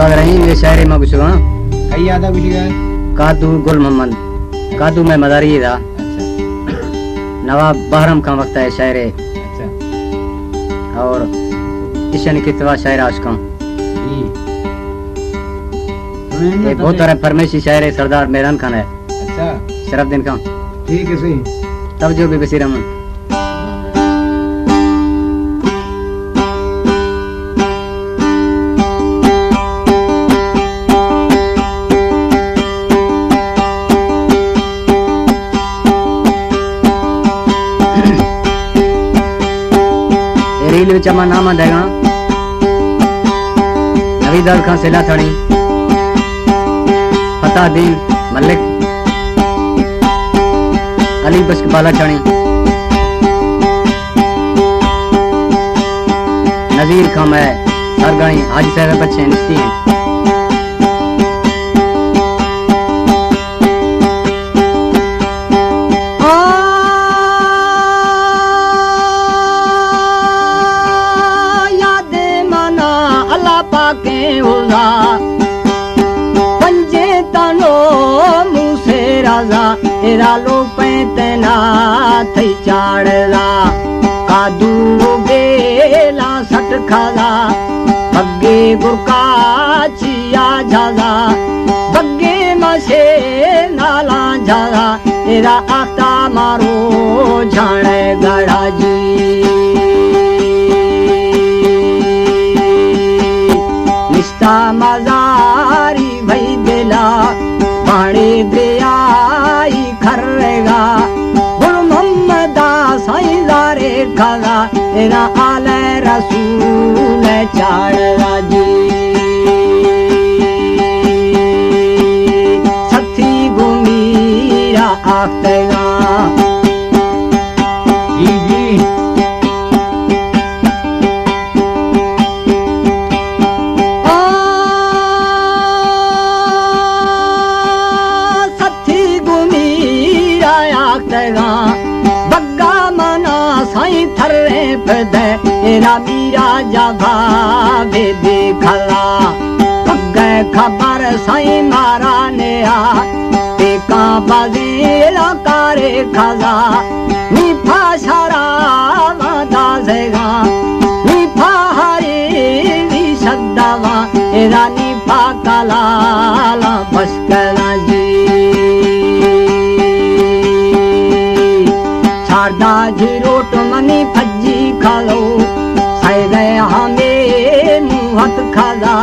तो अगर ये शायरी में कुछ हाँ कई याद आ कुछ कादू गुल मोहम्मद कादू में मदारी था। अच्छा नवाब बहरम का वक्त है शायरे अच्छा और किशन की तवा शायर आशका एक बहुत तरह फरमाइशी शायर है सरदार मेहरान खान है। अच्छा शरफुद्दीन खान ठीक है सही तब जो भी बशीर अहमद रील विच मां नाम देगा नवीदार खान सेला थानी फतादीन मलिक अली बश्क बाला छाणी नजीर खान है सरगाई हाजी साहब बच्चे निश्ती हैं। पंजे तनो मूसे राजा एरा लो पैतना थई चाड़ला कादू बेला सट खाला बग्गे गुरका चिया झाला बग्गे मसे नाला झाला एरा आता मारो झाणे गड़ा जी मजारी भई दिला पानी दियाई खरेगा गुल मोहम्मदा साईं दारे खाला तेरा आले रसूल चाड़ला जी सथी गुमीरा आख्तेगा बग्गा मना साईं थर्रे पदे एरा मीरा जाभा बे देखला बग्गे खबर साईं मारा ने आ टेका बाजेला कारे खाला नीफा शरा वादा सेगा नीफा हरे वी सद्दावा एरा नीफा कलाला बसकला जी रोट मनी फजी खालो साइदे हमें मुहत खाला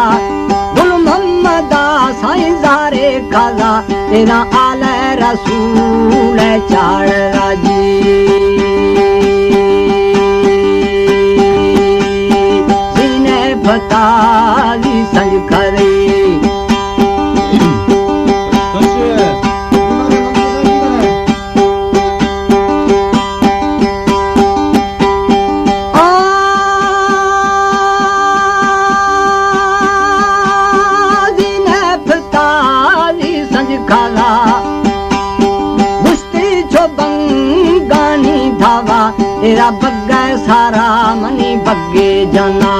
गुल मोहम्मदा साईं जारे खाला तेरा आले रसूल चाड़ला जी जिने फताली संग करे खाला मुश्ती छो बंगानी धावा तेरा बग्गे सारा मनी बग्गे जाना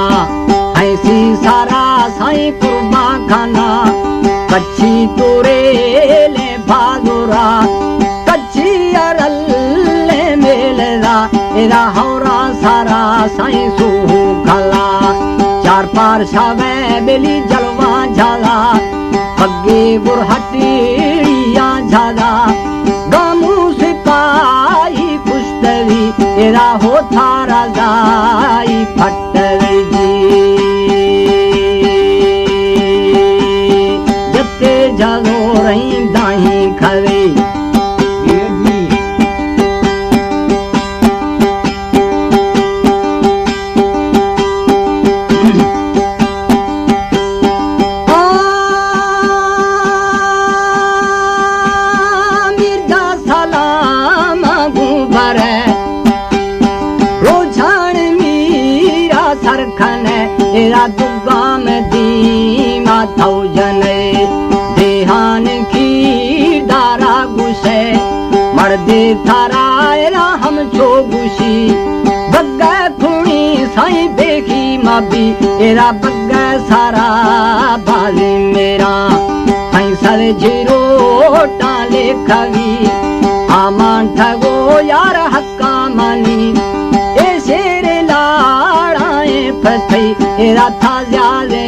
ऐसी सारा साईं कुर्बा खाना कच्ची तोरे ले भादुरा कच्ची अरल्ले मेलरा तेरा हौरा सारा साईं सूहू खाला चार पार शावे बेली जलवा झाला बग्गे बुरहटिया झाला गामू सिपाही पुष्टरी तेरा होता राजाई फटरी जी जते जलो रही दाही खरे तेरा दुगा में दीमा थौजन देहान की दारा गुसे मर्दे थारा हम छो गुशी बग्गा खुणी साईं देखी मा भी एरा बग्गा सारा बाजी मेरा फैसल जीरो टाले खवी आमान ठगो यार हक्का मानी ए शेर लाड़ाए फते एरा था ज्यादे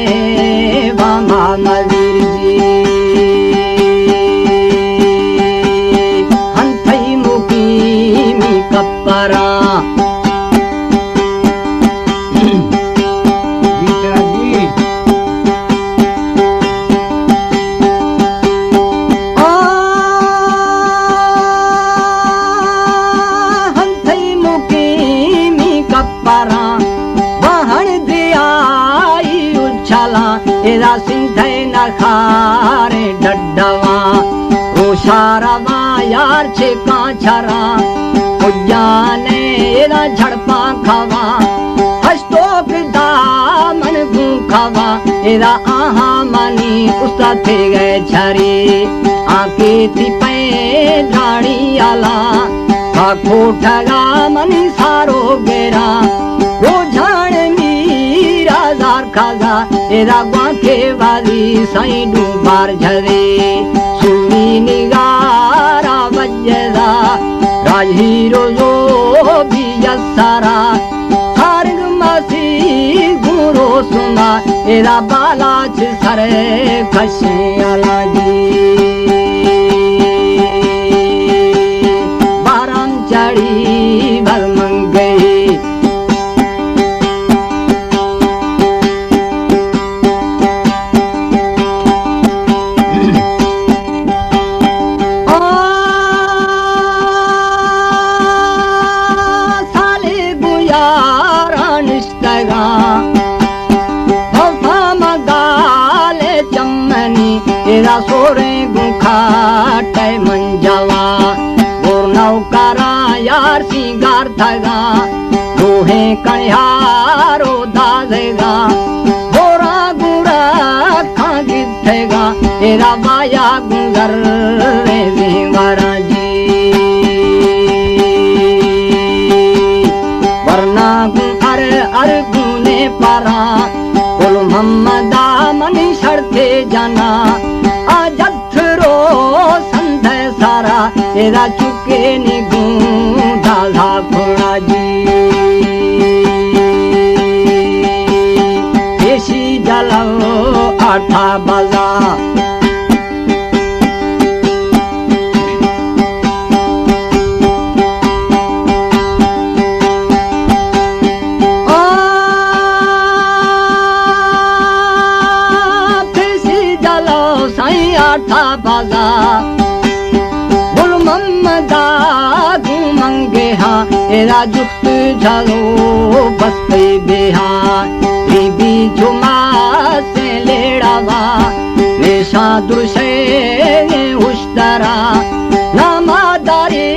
बामा मवीर जी हंथई मुकीमी कपरा एरा सिंधे नखारे डड्डवा रोशारवा यार छे कांचरा उजाने एरा झड़पा खवा हस्तोक दामन भूखवा एरा आहा मनी उसका थे गए छरी आके थी पे झाड़ी आला आखो ठगा मनी सारो गेरा रोझान मीरा जार खाजा एरा ग्वांखे वाली साई डूबार झरे सुनी निगारा वज्जदा राजहीरो जो भी यसारा सारग मसी गुरो सुना एरा बालाच सरे खशियाला जी बाराम चढ़ी भर मंगई एरा सोरे गुखाटे मंजवा गोर नौकरा यार सिंगार थगा रोहे कन्यारो दादेगा गोरा गुड़ा खागिथेगा एरा बाया गुंगर रे सिंगारा जी वरना गुंगर अर गुने पारा बोल मोहम्मदा मनी शर्ते जाना एरा चुके निगू दादा घोड़ा जी देशी जलो आठा बाजा देशी जलो साई आठा बाजा एरा जुक्त झलो बस्ते बेहा बीबी जुमा से लेड़ावा नेशा दुर्शे उश्तरा नामादारी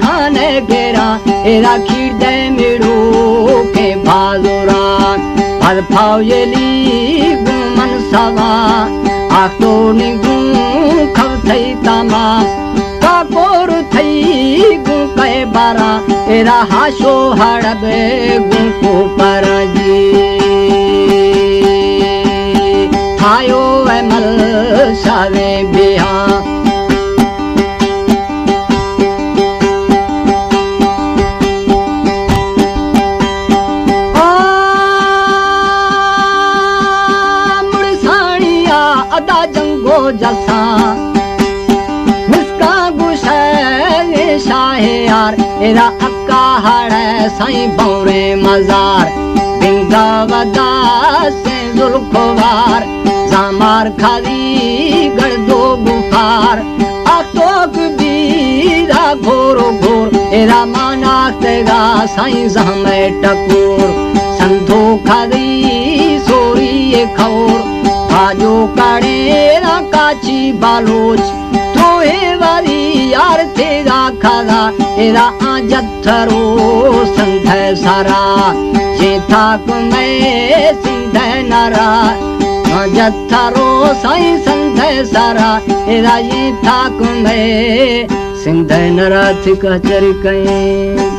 हाने गेरा एरा खीरदे मिड़ू के बाजुरा पर फावयली गुमन सवा आखतो निगू खवथई तमा काकोर थई गु कहे बारा एरा हाशो हड़बे गुंको पर जी थायो मल सावे बिहा मुड़सानिया अदा जंगो जसा यार एरा अक्का हड़े साई बौरे मजार बिंगा वदा से जुल्खवार जामार खाली गर्दो बुखार आतोक बीरा घोरो घोर एरा माना तेगा साई जहमे टकोर संधो खाली सोरी ये खौर बाजो काड़े ना काची बालोच तोहे वाली यार तेरा खादा एरा आजथरो संधे सारा जेठा कुमे सिंधे नरा आजथरो साई संधे सारा एरा ये था कुमे सिंधे नरा थिका चर कहीं